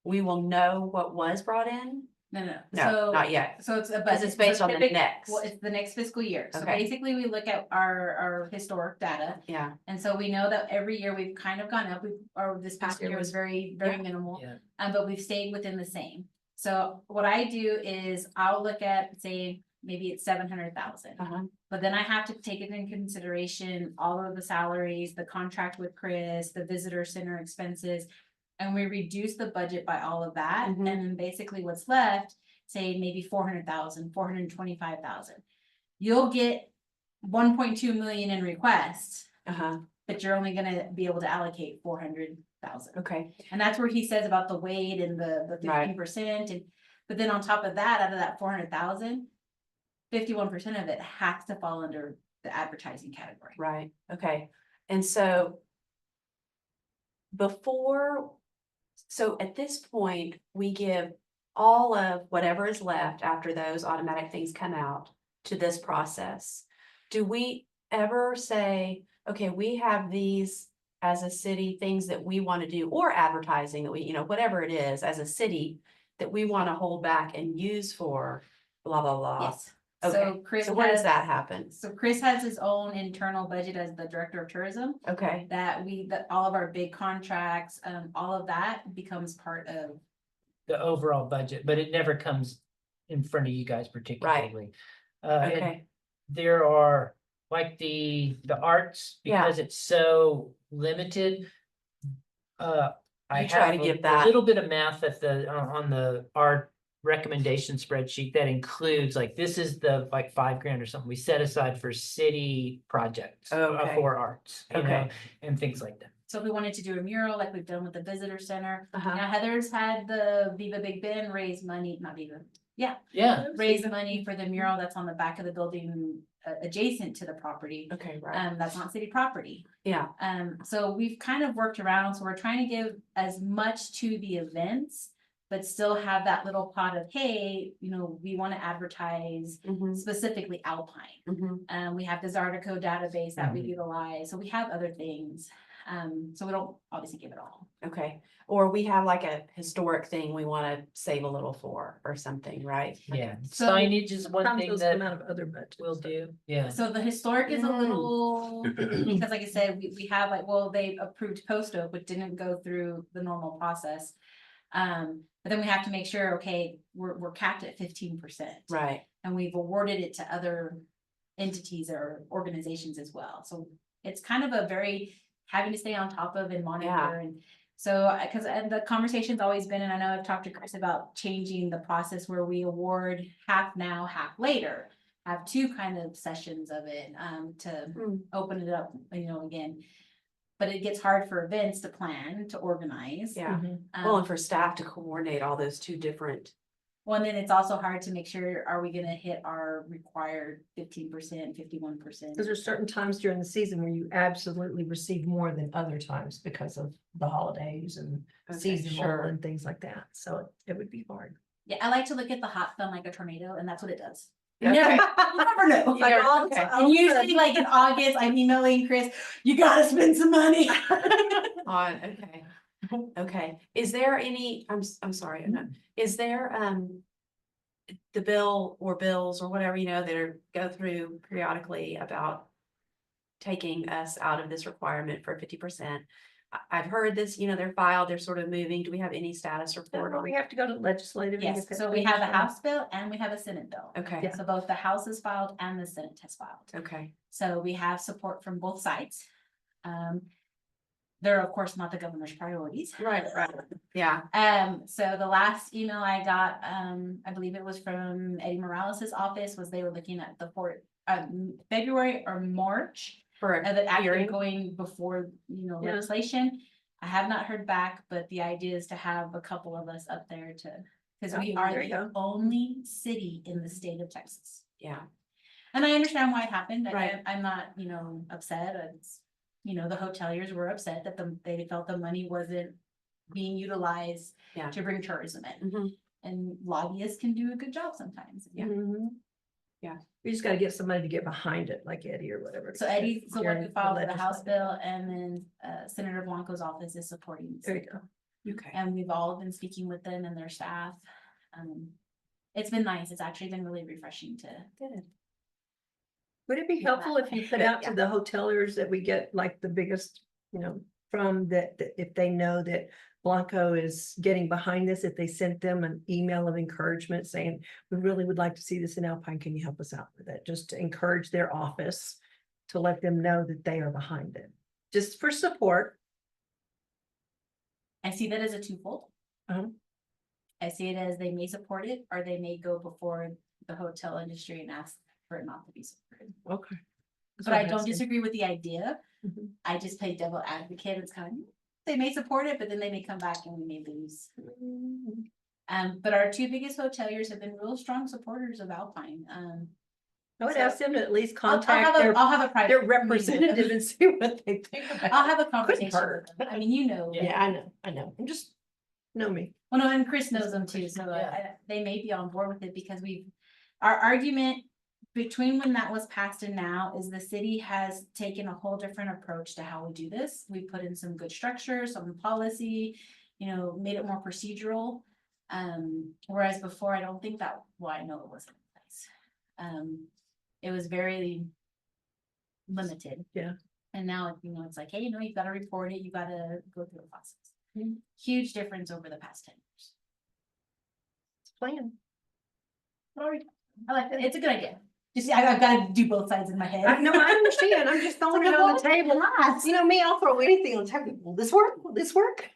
We will know what was brought in? No, No, not yet. So it's a Because budget. it's based so on the typic- next. Well, it's the next fiscal year. So Okay. basically, we look at our historic data. Yeah, And so we know that every year we've kind of gone up, or this past year year was was- very yeah. minimal. Yeah. But we've stayed within the same. So what I do is I'll look at, say, maybe it's 700,000. uh-huh, But then I have to take it in consideration, all of the salaries, the contract with Chris, the visitor center expenses. And we reduce the budget by all of that, Mhm. and then basically what's left, say maybe 400,000, 425,000. You'll get 1.2 million in requests, uh-huh, but you're only gonna be able to allocate 400,000. okay, And that's where he says about the weight and the Right. 15%, and, but then on top of that, out of that 400,000, 51% of it has to fall under the advertising category. right, okay. And so so at this point, we give all of whatever is left after those automatic things come out to this process. Do we ever say, okay, we have these as a city, things that we want to do, or advertising that we, whatever it is, as a city, that we want to hold back and use for blah, blah, blah? Yes. Okay, So Chris so where does has, that happen? so Chris has his own internal budget as the director of tourism. Okay, That all of our big contracts, all of that becomes part of. The overall budget, but it never comes in front of you guys particularly. And okay, there are, like the arts, Yeah. because it's so limited. I You try have to a give that. little bit of math at on the art recommendation spreadsheet that includes, like, this is the, like, $5,000 or something we set aside for city projects. Okay. For arts, Okay. and things like that. So if we wanted to do a mural like we've done with the visitor center, uh-huh, now Heather's had the Viva Big Ben raise money, not Viva, Yeah, raise money for the mural that's on the back of the building adjacent to the property. okay, right, That's not city property. yeah, So we've kind of worked around, so we're trying to give as much to the events, but still have that little pot of, hey, we want to advertise mhm, specifically Alpine. mhm, We have the Zartico database that we Mhm. utilize, so we have other things. So we don't obviously give it all. okay. Or we have like a historic thing we want to save a little for or something, right? yeah. So- Signage is one thing that out of other budgets. we'll do, yeah. So the historic is a Mm. little, because like I said, we have they approved post oak, but didn't go through the normal process. But then we have to make sure, okay, we're capped at 15%. Right, And we've awarded it to other entities or organizations as well. So it's kind of a very having to stay on top of and monitor Yeah. and so, and the conversation's always been, and I know I've talked to Chris about changing the process where we award half now, half later. Have two kind of sessions of it, to Mm. open it up, again. But it gets hard for events to plan, to organize. yeah. Mm-hmm. Well, and for staff to coordinate all those two different, Well, and then it's also hard to make sure, are we gonna hit our required 15%, 51%? Because there's certain times during the season where you absolutely receive more than other times because of the holidays and Okay, seasonal sure. and things like that. So it would be hard. Yeah, I like to look at the hot film like a tornado, and that's what it does. You Okay. never, you never know. You never- okay. And usually like in August, I'm emailing Chris, you gotta spend some money. okay. Okay, is there any, I'm sorry, I'm not, is there, the bill or bills or whatever, that go through periodically about taking us out of this requirement for 50%? I've heard this, they're filed, they're sort of moving. Do we have any status report on? We have to go to legislative. and Yes, get so that we have a finished. House bill and we have a Senate bill. Okay, So both the House is filed and the Senate has filed. okay, So we have support from both sides. they're of course not the governor's priorities. Right, yeah. So the last email I got, I believe it was from Eddie Morales's office, was they were looking at the February or March. For And that a actually hearing, going before, Yeah. legislation. I have not heard back, but the idea is to have a couple of us up there because we Oh, are there you the go. only city in the state of Texas. yeah, And I understand why it happened. Right. I'm not, upset. It's, the hoteliers were upset that they felt the money wasn't being utilized Yeah. to bring tourism in. Mhm. And lobbyists can do a good job sometimes. Yeah. Mhm. Yeah. We just gotta get somebody to get behind it, like Eddie or whatever. So Eddie's the one who During filed for the House legislative. bill, and then Senator Blanco's office is supporting. There you go. okay. And we've all been speaking with them and their staff. It's been nice. It's actually been really refreshing to. Good. Would it be Yeah. helpful if you put out to the hoteliers that we get like the biggest, from that if they know that Blanco is getting behind this, if they sent them an email of encouragement saying, we really would like to see this in Alpine, can you help us out with it? Just to encourage their office to let them know that they are behind it, just for support. I see that as a twofold. Uh-huh. I see it as they may support it, or they may go before the hotel industry and ask for it not to be supported. Okay. But I don't disagree with the idea. Mhm. I just play devil advocate. It's kind of, they may support it, but then they may come back and we may lose. But our two biggest hoteliers have been real strong supporters of Alpine. I would So- ask them to at least I'll contact have a private. their meeting with them. representative and see what they think about it. I'll have a conversation hurt. with them. I mean, Yeah, I know. I'm just, know me. Well, no, and Chris knows them too, so they may be on board with it because our argument between when that was passed and now is the city has taken a whole different approach to how we do this. We put in some good structure, some policy, made it more procedural. Whereas before, I don't think I know it wasn't in place. It was very limited. Yeah. And now, it's like, hey, you've got to report it, you got to go through the process. Mhm. Huge difference over the past 10 years. It's planned. I like that. It's a good idea. Just, I've got to do both sides in my head. No, I understand. I'm just throwing it on the table. You know me, I'll throw anything on the table. Will this work? Will this work?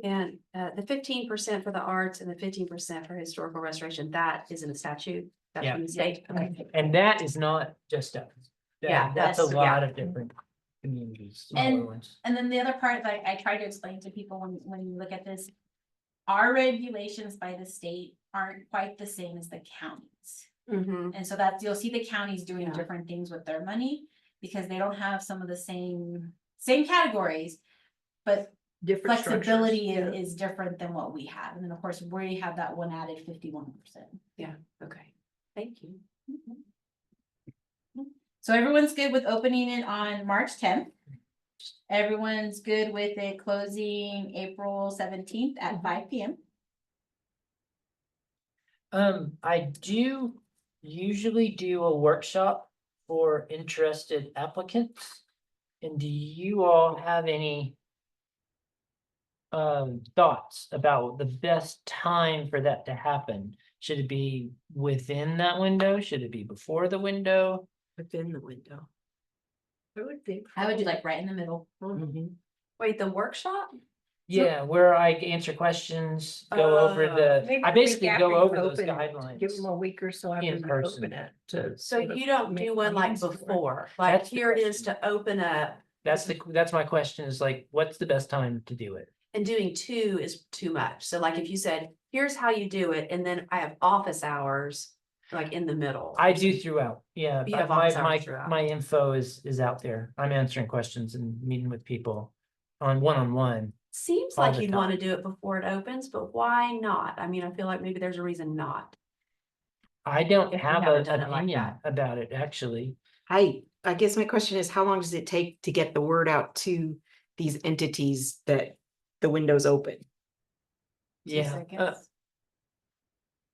And the 15% for the arts and the 15% for historical restoration, that is in the statute. That's Yeah. from the state. Okay. And that is not just us. Yeah, That's a that's- lot yeah. of different communities, And- smaller ones. And then the other part that I try to explain to people when you look at this, our regulations by the state aren't quite the same as the counties. Mhm. And so you'll see the counties doing Yeah. different things with their money because they don't have some of the same categories, but Different flexibility structures, yeah. is different than what we have. And then of course, we have that one added 51%. Okay, thank you. So everyone's good with opening it on March 10th. Everyone's good with it closing April 17th at 5 p.m. I do usually do a workshop for interested applicants. And do you all have any thoughts about the best time for that to happen? Should it be within that window? Should it be before the window? Within the window. I would think. I would do like right in the middle. Mhm. Wait, the workshop? Yeah, where I answer questions, go over Maybe I the week basically after go you over those open it, guidelines. Give them a week or so after in you person. open it to. So sort of you don't make do one like plans for it. before, like That's the here it is question. to open up, That's my question is like, what's the best time to do it? and doing two is too much. So like if you said, here's how you do it, and then I have office hours, like in the middle. I do throughout, yeah, You but have my, office hours my, throughout. my info is out there. I'm answering questions and meeting with people on one-on-one. Seems all like the you'd want to time. do it before it opens, but why not? I mean, I feel like maybe there's a reason not. I don't If we have haven't an done it like opinion that. about it, actually. I guess my question is, how long does it take to get the word out to these entities that the window's open? 2 Yeah, seconds.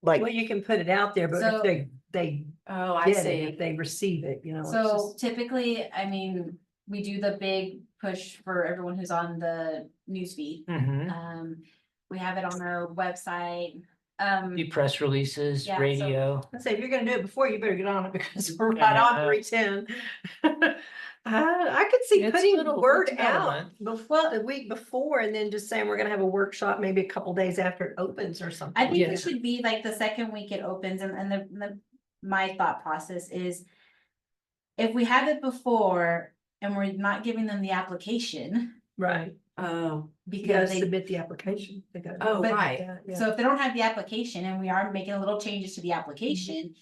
Like, Well, you can put it out there, but So- if they Oh, I get it, if see. they receive it, it's So just- typically, I mean, we do the big push for everyone who's on the newsfeed. We have it on our website. Do press releases, Yeah, so- radio. I say, if you're gonna do it before, you better get on it because we're right Yeah. on 310. I could see It's putting little- word it's about a out month. before, the week before, and then just saying we're gonna have a workshop maybe a couple days after it opens or something. I think Yeah. it should be like the second week it opens and my thought process is. If we have it before and we're not giving them the application Right, Oh, you gotta because they. submit the application. They gotta Oh, do right. that, yeah. So if they don't have the application and we are making little changes to the application.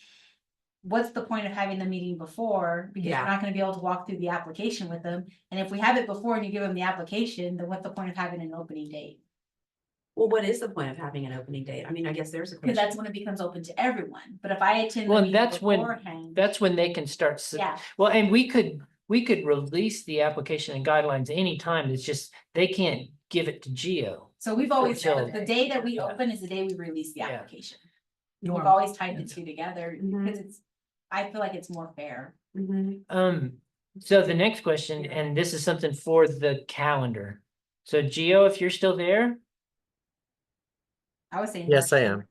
What's the point of having the meeting before? Because Yeah. you're not gonna be able to walk through the application with them. And if we have it before and you give them the application, then what's the point of having an opening date? well, what is the point of having an opening date? I mean, I guess there's a Because question. that's when it becomes open to everyone. But if I attend the Well, meeting that's when- beforehand. That's when they can start. Yeah, Well, and we could release the application and guidelines anytime. It's just, they can't give it to Geo. so we've always said Until- the day that we Yeah. open is the day we release the Yeah. application. We've Normal. always tied the two together Mhm. because I feel like it's more fair. Mhm. So the next question, and this is something for the calendar. So Geo, if you're still there, I was saying. Yes, March I am.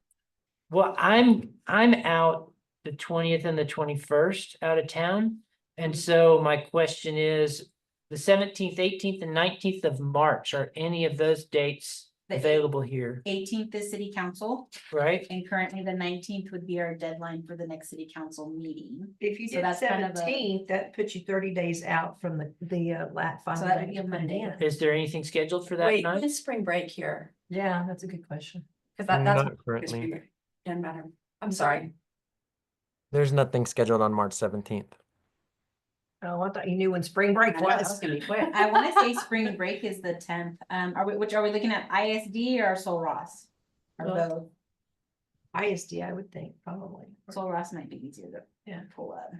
well, I'm out the 20th and the 21st out of town. And so my question is, the 17th, 18th, and 19th of March, are any of those dates The available here, 18th is city council right? and currently the 19th would be our deadline for the next city council meeting. If you So did that's kind of a- 17th, that puts you 30 days out from the final. So that would day be a to put it Monday. in. Is there anything scheduled for that Wait, night? when is spring break here? Yeah, that's a good question. Cause that's. Not currently. Doesn't matter. I'm sorry. There's nothing scheduled on March 17th. Oh, I thought you knew when spring break I know, I was. was gonna be quick. I want to say spring break is the 10th. Are we looking at ISD or Sol Ross? Or Well- both? ISD, I would think, probably. Sol Ross might be easier to Yeah. pull up.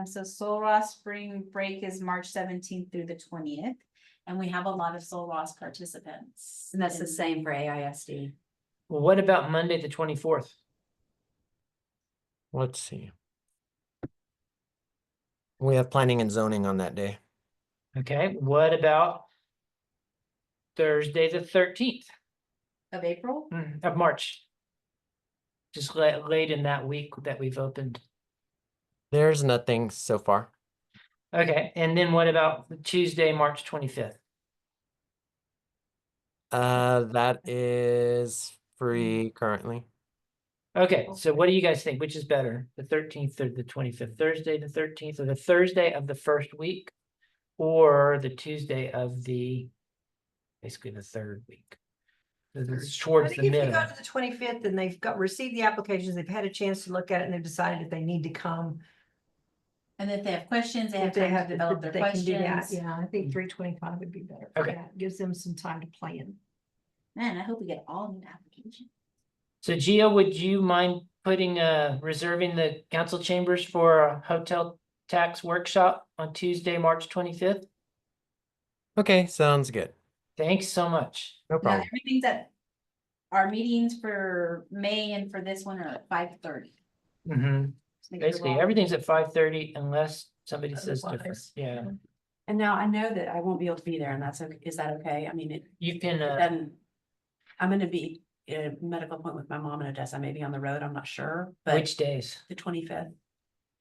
So Sol Ross spring break is March 17th through the 20th, and we have a lot of Sol Ross participants. And that's the And same for AISD. Well, what about Monday, the 24th? Let's see. We have planning and zoning on that day. Okay, what about Thursday, the 13th Of April, of March? Just late in that week that we've opened. There's nothing so far. Okay, and then what about Tuesday, March 25th? That is free currently. Okay, so what do you guys think? Which is better, the 13th or the 25th? Thursday, the 13th, or the Thursday of the first week? Or the Tuesday of basically the third week? It's I towards think the if you middle. go to the 25th and they've received the applications, they've had a chance to look at it and they've decided if they need to come. and if they have questions, they if have time to develop if their they can do that. questions. Yeah, I think 325 would be better. for Okay. that. Gives them some time to plan. Man, I hope we get all new applications. So Gio, would you mind reserving the council chambers for a hotel tax workshop on Tuesday, March 25th? Okay, sounds good. Thanks so much. No Now, problem. everything's at, our meetings for May and for this one are at 5:30. Basically, everything's at 5:30 unless somebody says different. Otherwise, Yeah, And now I know that I won't be able to be there and that's okay. Is that okay? I mean, it you can, doesn't. I'm gonna be in a medical appointment with my mom in Odessa. I may be on the road. I'm not sure, but which days? the 25th.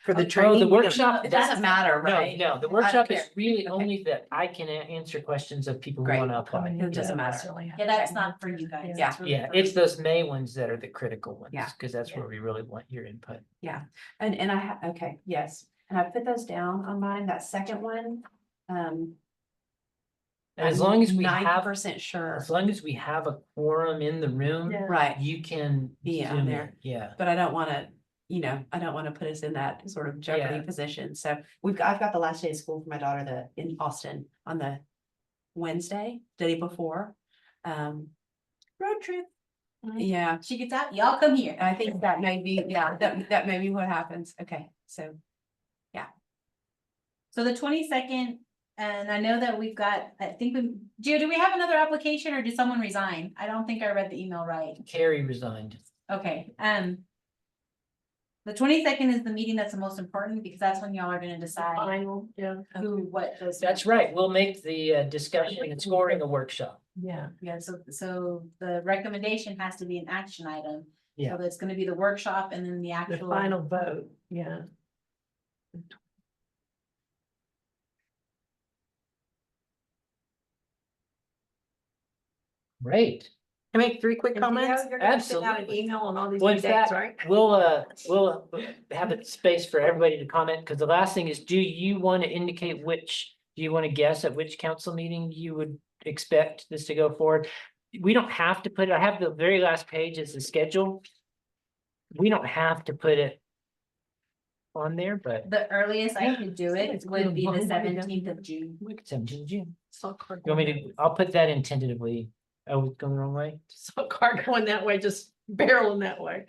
For the Oh, training. the you know, workshop. It doesn't matter, right? No, the I don't workshop is care. really Okay. only that I can answer questions of people who Great. want to apply. coming in, It doesn't you don't matter. necessarily have Yeah, to that's come. not for you guys. Yeah. that's really Yeah, for- it's those May ones that are the critical ones. Yeah. Because that's where we really want your input. And I okay, yes. And I put those down on mine, that second one. And as long as we I'm have, 90% sure, as long as we have a quorum in the room, Yeah. right, you can Be on zoom there. in. Yeah. but I don't wanna, I don't wanna put us in that sort of jeopardy Yeah. position, so I've got the last day of school for my daughter in Austin on the Wednesday, the day before. Road trip. Mhm. Yeah, She gets out, y'all come here. I think that may be, that may be what happens, okay, so. So the 22nd, and I know that we've got, Gio, do we have another application or did someone resign? I don't think I read the email right. Carrie resigned. Okay, the 22nd is the meeting that's the most important because that's when y'all are gonna decide Final, yeah, what goes. That's right. We'll make the discussion and scoring a workshop. yeah. Yeah, so the recommendation has to be an action item. Yeah. So it's gonna be the workshop and then the The actual. final vote, yeah. Great. Can I make 3 quick comments? You're gonna send out an Absolutely. email on all these Well, in new dates, fact, right? we'll have a space for everybody to comment, because the last thing is, do you want to indicate do you want to guess at which council meeting you would expect this to go forward? We don't have to put it, I have the very last page as the schedule. We don't have to put it on there, but The earliest I could do it would be the Long way down 17th there. of June. we could 17 June. Saw a car You want going me to, I'll put that in tentatively. Oh, it's going the wrong way? saw a car going that way, just barreling that way.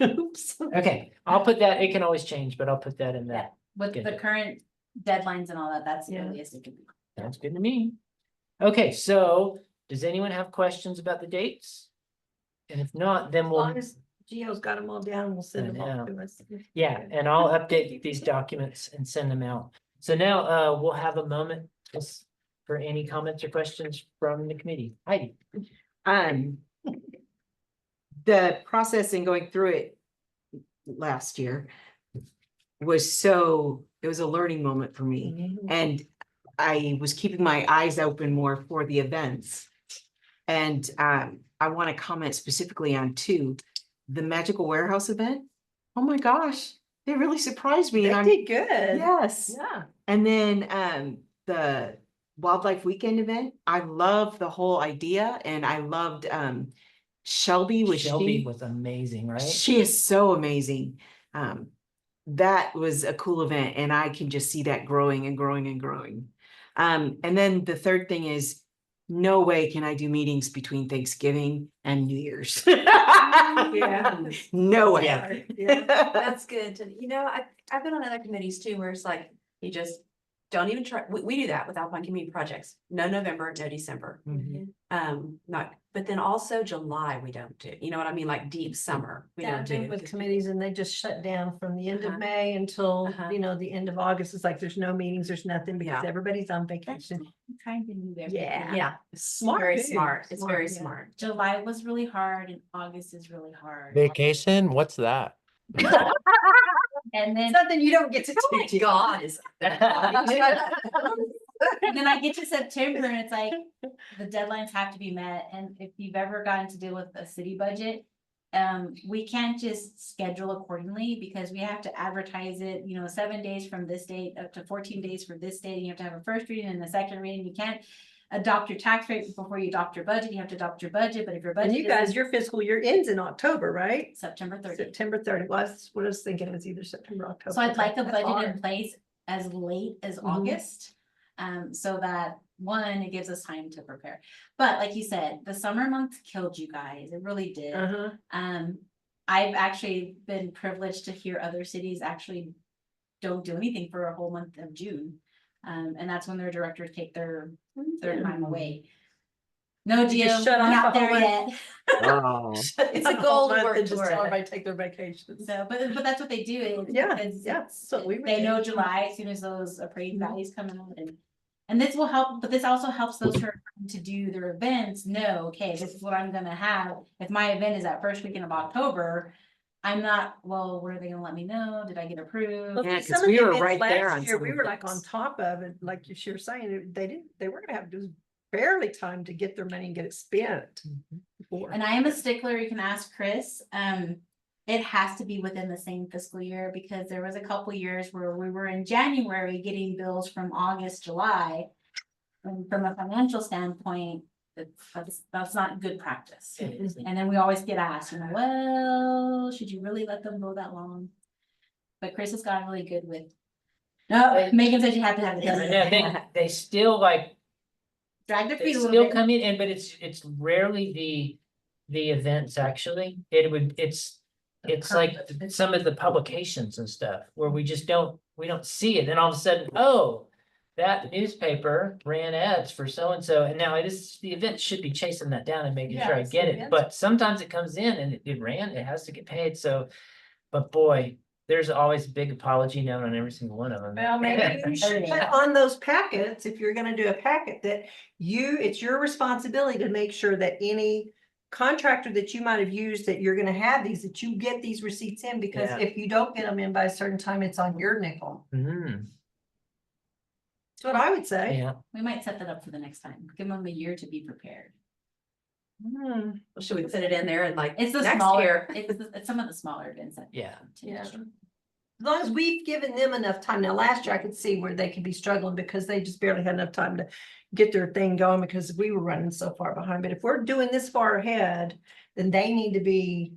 Oops. Okay, I'll put that, it can always change, but I'll put that in Yeah, that. with the Schedule. current deadlines and all that, that's the Yeah. earliest it could be. Sounds good to me. Okay, so does anyone have questions about the dates? And if not, then As we'll, long as Gio's got them all down, we'll send I them all know. to us. yeah, and I'll update these documents and send them out. So now we'll have a moment just for any comments or questions from the committee. Heidi. The process in going through it last year was it was a learning moment for me. And I was keeping my eyes open more for the events. And I want to comment specifically on 2, the Magical Warehouse event. Oh my gosh, they really surprised me. They And I'm, did good. yes. Yeah. And then the Wildlife Weekend event, I love the whole idea, and I loved Shelby Shelby was amazing, right? she is so amazing. That was a cool event, and I can just see that growing and growing and growing. And then the third thing is, no way can I do meetings between Thanksgiving and New Year's. Yeah. No way. Yeah. Yeah. That's good to, I've been on other committees too, where it's like, you just don't even try, we do that with Alpine Community Projects. No November, no December. Mhm. Not, but then also July, we don't do, you know what I mean? Like deep summer, we Yeah, don't I've been do. with committees and they just shut down from the end of Uh-huh. May until, Uh-huh. the end of August. It's like there's no meetings, there's nothing because Yeah. everybody's on vacation. Trying to move everything. Yeah. Yeah, Smart very move. smart. It's very Yeah. smart. July was really hard and August is really hard. Vacation? What's that? And then, Something you don't get to Oh do. my God, is. and then I get to September and it's like, the deadlines have to be met. And if you've ever gotten to deal with a city budget, we can't just schedule accordingly because we have to advertise it, 7 days from this date up to 14 days from this date. And you have to have a first reading and a second reading. You can't adopt your tax rate before you adopt your budget. You have to adopt your budget, but if your budget And you guys, your fiscal year ends in October, right? September 30th. September 30th. Well, that's what I was thinking. It was either September, or October. So I'd like a That's budget in hard. place as late as Mhm. August. So that one, it gives us time to prepare. But like you said, the summer months killed you guys. It really did. Uh-huh. I've actually been privileged to hear other cities actually don't do anything for a whole month of June. And that's when their directors take their time away. No, You just Gio, shut off not the there whole yet. Oh. It's a goal to work And just toward. everybody take their vacations. So, but that's what they do. It's Yeah, because yeah, it's- so we would they do. know July as soon as those appraised Mhm. values come out and this will help, but this also helps those who are trying to do their events know, okay, this is what I'm gonna have. If my event is that first weekend of October, I'm not, well, where are they gonna let me know? Did I get approved? Yeah, 'cause Some of we the were events right there last on year, some We of were like on those. top of it, like you were saying, they were gonna have to do barely time to get their money and get it spent. before. And I am a stickler, you can ask Chris, it has to be within the same fiscal year, because there was a couple years where we were in January getting bills from August, July. And from a financial standpoint, that's not good practice. It isn't. And then we always get asked, well, should you really let them go that long? But Chris has gotten really good with. No, Megan said you have to have I know, it. they still like, Drag their they feet a little still bit. come in, and but it's rarely the events actually. It's like some of the publications and stuff where we don't see it, and all of a sudden, oh, that newspaper ran ads for so and so, and now the event should be chasing that down and making sure Yeah, I it's get the it, events. but sometimes it comes in and it ran, it has to get paid, so. But boy, there's always a big apology note on every single one of them. Well, maybe you should put on those packets, if you're gonna do a packet, that it's your responsibility to make sure that any contractor that you might have used that you're gonna have these, that you get these receipts in, because Yeah. if you don't get them in by a certain time, it's on your nickel. Hmm, That's what I would say. yeah. We might set that up for the next time. Give them a year to be prepared. Hmm, Should we put it in there and like It's the next smaller, year? it's some of the smaller events. that- Yeah. yeah. As long as we've given them enough time. Now, last year I could see where they could be struggling because they just barely had enough time to get their thing going because we were running so far behind. But if we're doing this far ahead, then they need to be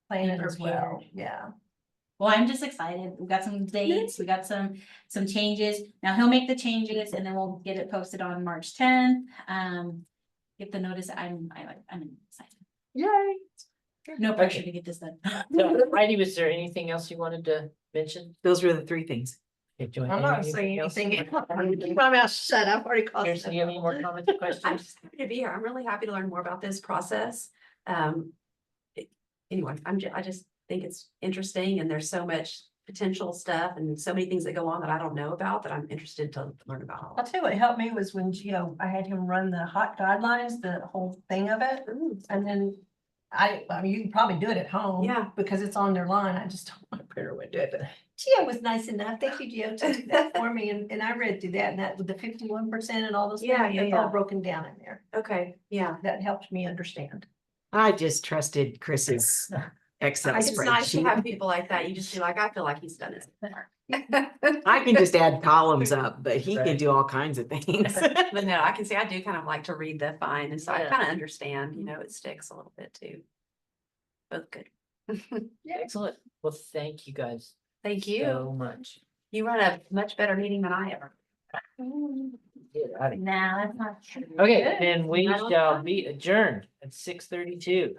planning as well. Yeah. Well, I'm just excited. We got some dates, we got some changes. Now he'll make the changes and then we'll get it posted on March 10th. Get the notice. I'm excited. Yay. No pressure Okay. to get this done. So Heidi, was there anything else you wanted to mention? Those were the three things. Okay, do you want I'm to not add saying else? anything. Keep my mouth shut. I've already caused. Kirsten, do you have any more comments or I'm questions? just happy to be here. I'm really happy to learn more about this process. Anyway, I just think it's interesting and there's so much potential stuff and so many things that go on that I don't know about that I'm interested to learn about. I'll tell you what helped me was when, I had him run the hot guidelines, the whole thing of it. And then I mean, you can probably do it at home. Yeah. Because it's on their line. I just don't want to put her away do it, but Gio was nice enough. Thank you, Gio, to do that for me. And I read through that and that with the 51% and all those things. Yeah, yeah, It's all yeah. broken down in there. Okay, yeah. That helped me understand. I just trusted Chris's Excel It's nice to have spreadsheet. people like that. You just feel like, I feel like he's done his part. I can just add columns up, but he can Right. do all kinds of things. But no, I can see, I do kind of like to read the fine, and so I Yeah. kind of understand, it sticks a little bit too. Both good. Excellent. Well, thank you guys Thank you. so much. You run a much better meeting than I ever. Get out of here. Nah, that's not true. Okay, then we That'll shall fine. be adjourned at 6:32.